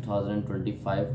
2025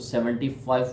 75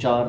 4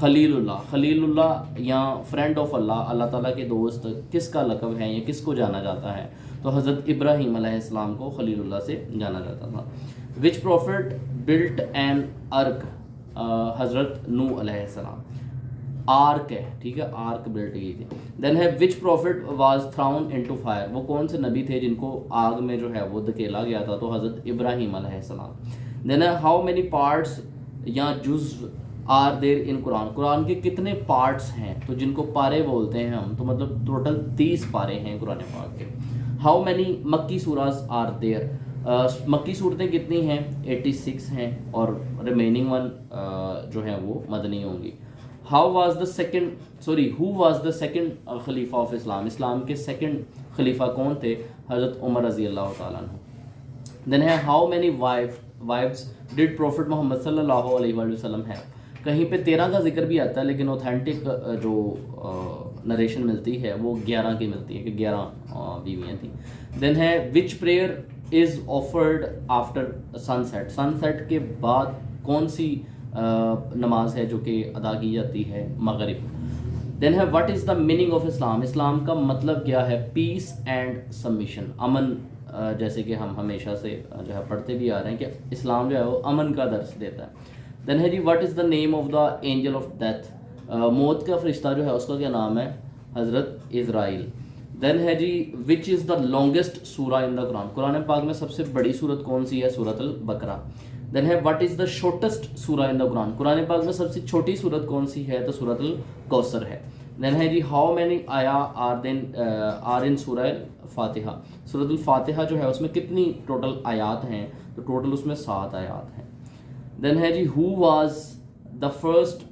خلیل اللہ یا friend of اللہ، اللہ تعالیٰ کے دوست، کس کا لقب ہے یا کس کو جانا جاتا ہے؟ تو حضرت ابراہیم علیہ السلام کو خلیل اللہ سے جانا جاتا تھا. وچ پروفٹ بلٹ این ارک؟ حضرت نوح علیہ السلام. آرک ہے، ٹھیک ہے، آرک بلٹ کی تھی. دین ہے وچ پروفٹ واز تھراؤن انٹو فائر؟ وہ کون سے نبی تھے جن کو آگ میں جو ہے وہ دھکیلا گیا تھا؟ تو حضرت ابراہیم علیہ السلام. دین ہے ہاؤ مینی پارٹس یا جز آر دیر ان قرآن؟ قرآن کے کتنے پارٹس ہیں؟ تو جن کو پارے بولتے ہیں ہم، تو مطلب ٹوٹل 30 پارے ہیں قرآن پاک کے. ہاؤ مینی مکی سوراز آر دیر؟ مکی صورتیں کتنی ہیں؟ 86 ہیں، اور ریمیننگ ون جو ہیں وہ مدنی ہوں گی. ہو واز دا سیکنڈ خلیفہ آف اسلام؟ اسلام کے سیکنڈ خلیفہ کون تھے؟ حضرت عمر رضی اللہ تعالیٰ عنہ. دین ہے ہاؤ مینی وائفز ڈڈ پروفٹ محمد صلی اللہ علیہ وآلہ وسلم ہے؟ کہیں پہ 13 کا ذکر بھی آتا ہے، لیکن اوتھینٹک جو نریشن ملتی ہے وہ 11 کی ملتی ہے کہ 11 بیویاں تھیں. دین ہے which prayer is offered after sunset? Sunset کے بعد کون سی نماز ہے جو کہ ادا کی جاتی ہے؟ مغرب. دین ہے what is the meaning of Islam? اسلام کا مطلب کیا ہے؟ پیس اینڈ سبمیشن، امن. جیسے کہ ہم ہمیشہ سے جو ہے پڑھتے بھی آ رہے ہیں کہ اسلام جو ہے وہ امن کا درس دیتا ہے. دین ہے جی what is the name of the angel of death? موت کا فرشتہ جو ہے اس کا کیا نام ہے؟ حضرت اسرائیل. دین ہے جی وچ از دا لانگیسٹ سورہ ان دا قرآن؟ قرآن پاک میں سب سے بڑی سورت کون سی ہے؟ سورۃ البقرہ. دین ہے واٹ از دا شارٹیسٹ سورہ ان دا قرآن؟ قرآن پاک میں سب سے چھوٹی سورت کون سی ہے؟ تو سورۃ الکوثر ہے. دین ہے جی ہاؤ مینی آیا آر ان سورہ الفاتحہ؟ سورۃ الفاتحہ جو ہے اس میں کتنی ٹوٹل آیات ہیں؟ تو ٹوٹل اس میں 7 آیات ہیں. دین ہے جی who was the first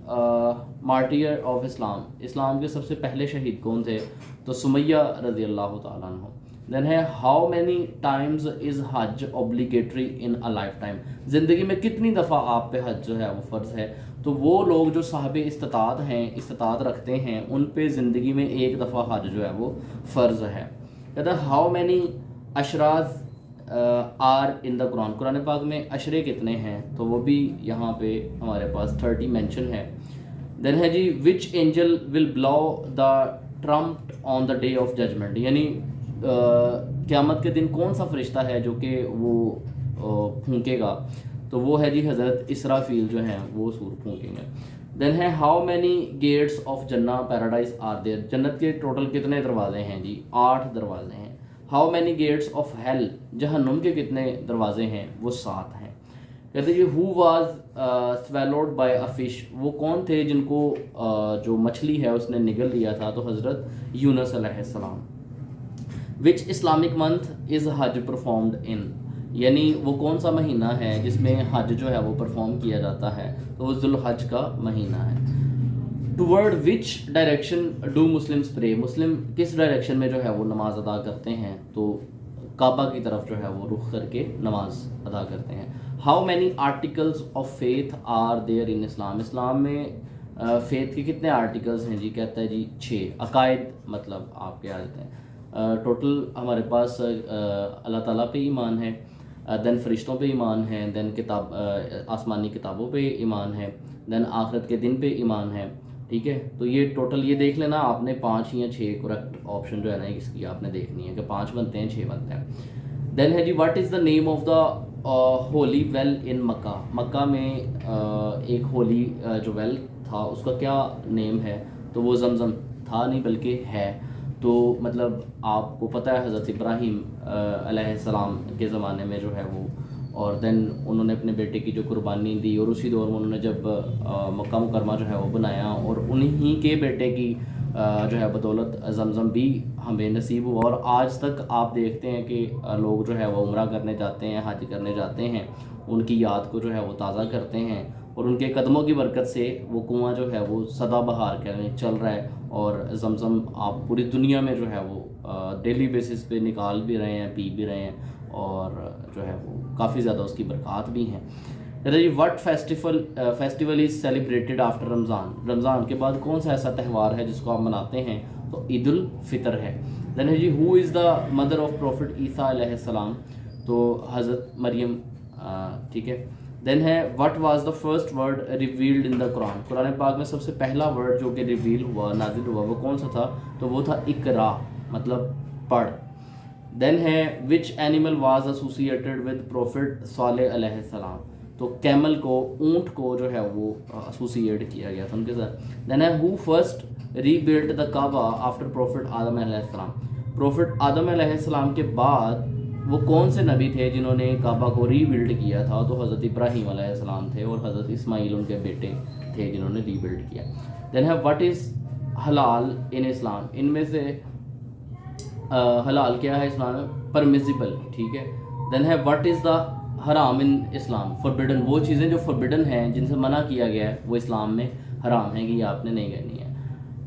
martyr of Islam? اسلام کے سب سے پہلے شہید کون تھے؟ تو سمیہ رضی اللہ تعالیٰ عنہ. دین ہے how many times is Hajj obligatory in a life time? زندگی میں کتنی دفعہ آپ پہ حج جو ہے وہ فرض ہے؟ تو وہ لوگ جو صاحب استطاعت ہیں، استطاعت رکھتے ہیں، ان پہ زندگی میں 1 دفعہ حج جو ہے وہ فرض ہے. کہتا ہے how many اشراز are in the Quran? Quran پاک میں اشرے کتنے ہیں؟ تو وہ بھی یہاں پہ ہمارے پاس 30 مینشن ہے. دین ہے جی which angel will blow the trump on the day of judgement? یعنی قیامت کے دن کون سا فرشتہ ہے جو کہ وہ پھونکے گا؟ تو وہ ہے جی حضرت اسرافیل جو ہیں وہ سور پھونکیں گے. دین ہے ہاؤ مینی گیٹس آف جنہ پیراڈائز آر دیر؟ جنت کے ٹوٹل کتنے دروازے ہیں جی؟ 8 دروازے ہیں. How many gates of hell? جہنم کے کتنے دروازے ہیں؟ وہ 7 ہیں. کہتے ہیں who was swallowed by a fish? وہ کون تھے جن کو جو مچھلی ہے اس نے نگل لیا تھا؟ تو حضرت یونس علیہ السلام. Which Islamic month is Hajj performed in? یعنی وہ کون سا مہینہ ہے جس میں حج جو ہے وہ پرفارم کیا جاتا ہے؟ تو وہ ذوالحج کا مہینہ ہے. Toward which direction do Muslims pray? مسلم کس ڈائریکشن میں جو ہے وہ نماز ادا کرتے ہیں؟ تو کعبہ کی طرف جو ہے وہ رخ کر کے نماز ادا کرتے ہیں. How many articles of faith are there in Islam? اسلام میں فیتھ کے کتنے آرٹیکلز ہیں جی؟ کہتا ہے جی 6. عقائد مطلب آپ کیا کہتے ہیں؟ ٹوٹل ہمارے پاس اللہ تعالیٰ پہ ایمان ہے، دین فرشتوں پہ ایمان ہے، دین آسمانی کتابوں پہ ایمان ہے، دین آخرت کے دن پہ ایمان ہے. ٹھیک ہے، تو یہ ٹوٹل یہ دیکھ لینا آپ نے 5 یا 6 کریکٹ آپشن جو ہے نا اس کی آپ نے دیکھنی ہے کہ 5 بنتے ہیں 6 بنتے ہیں. دین ہے جی what is the name of the holy well in Mecca? مکہ میں ایک ہولی جو ویل تھا اس کا کیا نیم ہے؟ تو وہ زمزم تھا نہیں بلکہ ہے. تو مطلب آپ کو پتہ ہے حضرت ابراہیم علیہ السلام کے زمانے میں جو ہے وہ، اور دین انہوں نے اپنے بیٹے کی جو قربانی دی، اور اسی دور میں انہوں نے جب مکہ مکرمہ جو ہے وہ بنایا، اور انہی کے بیٹے کی جو ہے بدولت زمزم بھی ہمیں نصیب ہوا. اور آج تک آپ دیکھتے ہیں کہ لوگ جو ہے وہ عمرہ کرنے جاتے ہیں، حج کرنے جاتے ہیں، ان کی یاد کو جو ہے وہ تازہ کرتے ہیں، اور ان کے قدموں کی برکت سے وہ کنواں جو ہے وہ سدا بہار کے چل رہا ہے. اور زمزم آپ پوری دنیا میں جو ہے وہ ڈیلی بیسس پہ نکال بھی رہے ہیں، پی بھی رہے ہیں، اور جو ہے وہ کافی زیادہ اس کی برکات بھی ہیں. What festival is celebrated after Ramadan? رمضان کے بعد کون سا ایسا تہوار ہے جس کو آپ مناتے ہیں؟ تو عید الفطر ہے. دین ہے جی who is the mother of prophet Isa علیہ السلام؟ تو حضرت مریم. ٹھیک ہے. دین ہے what was the first word revealed in the Quran. Quran پاک میں سب سے پہلا ورڈ جو کہ ریویل ہوا, نازل ہوا, وہ کون سا تھا؟ تو وہ تھا اقرا, مطلب پڑھ. دین ہے which animal was associated with prophet Saleh علیہ السلام. تو کیمل کو, اونٹ کو جو ہے وہ ایسوسیٹ کیا گیا تھا ان کے ساتھ. دین ہے who first rebuilt the Kaaba after prophet Adam علیہ السلام. پروفٹ آدم علیہ السلام کے بعد وہ کون سے نبی تھے جنہوں نے کعبہ کو ری بلڈ کیا تھا؟ تو حضرت ابراہیم علیہ السلام تھے, اور حضرت اسماعیل ان کے بیٹے تھے جنہوں نے ری بلڈ کیا. دین ہے وٹ از حلال ان اسلام. ان میں سے حلال کیا ہے اسلام میں؟ پرمیزیبل, ٹھیک ہے. دین ہے وٹ از دا حرام ان اسلام. فوربڈن, وہ چیزیں جو فوربڈن ہیں, جن سے منع کیا گیا ہے, وہ اسلام میں حرام ہیں کہ یہ آپ نے نہیں کرنی ہے.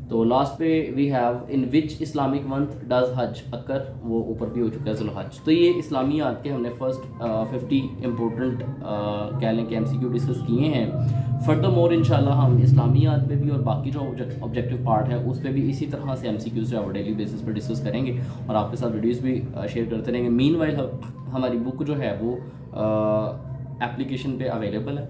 تو لاسٹ پہ we have in which Islamic month does Hajj occur, وہ اوپر بھی ہو چکا ہے ذوالحج. تو یہ اسلامیات کے ہم نے فرسٹ 50 امپورٹنٹ کہہ لیں کہ ایم سی کیو ڈسکس کیے ہیں. فردر مور انشاءاللہ ہم اسلامیات پہ بھی اور باقی جو آبجیکٹیو پارٹ ہے اس پہ بھی اسی طرح سے ایم سی کیوز جو ہے ڈیلی بیسس پہ ڈسکس کریں گے, اور آپ کے ساتھ ویڈیوز بھی شیئر کرتے رہیں گے. مین وائل ہماری بک جو ہے وہ اپلیکیشن پہ اویلیبل ہے,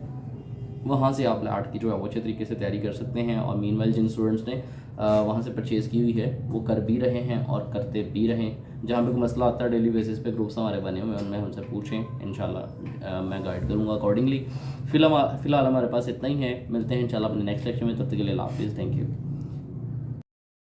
وہاں سے آپ آرٹ کی جو ہے وہ اچھے طریقے سے تیاری کر سکتے ہیں. اور مین وائل جن اسٹوڈنٹس نے وہاں سے پرچیز کی ہوئی ہے وہ کر بھی رہے ہیں اور کرتے بھی رہیں. جہاں پہ کوئی مسئلہ آتا ہے ڈیلی بیسس پہ گروپس ہمارے بنے ہوئے ہیں, ان میں ہم سے پوچھیں, انشاءاللہ میں گائیڈ کروں گا اکارڈنگلی. فی الحال ہمارے پاس اتنا ہی ہے. ملتے ہیں انشاءاللہ اپنے نیکسٹ لیکچر میں. تب تک کے لیے اللہ حافظ. Thank you.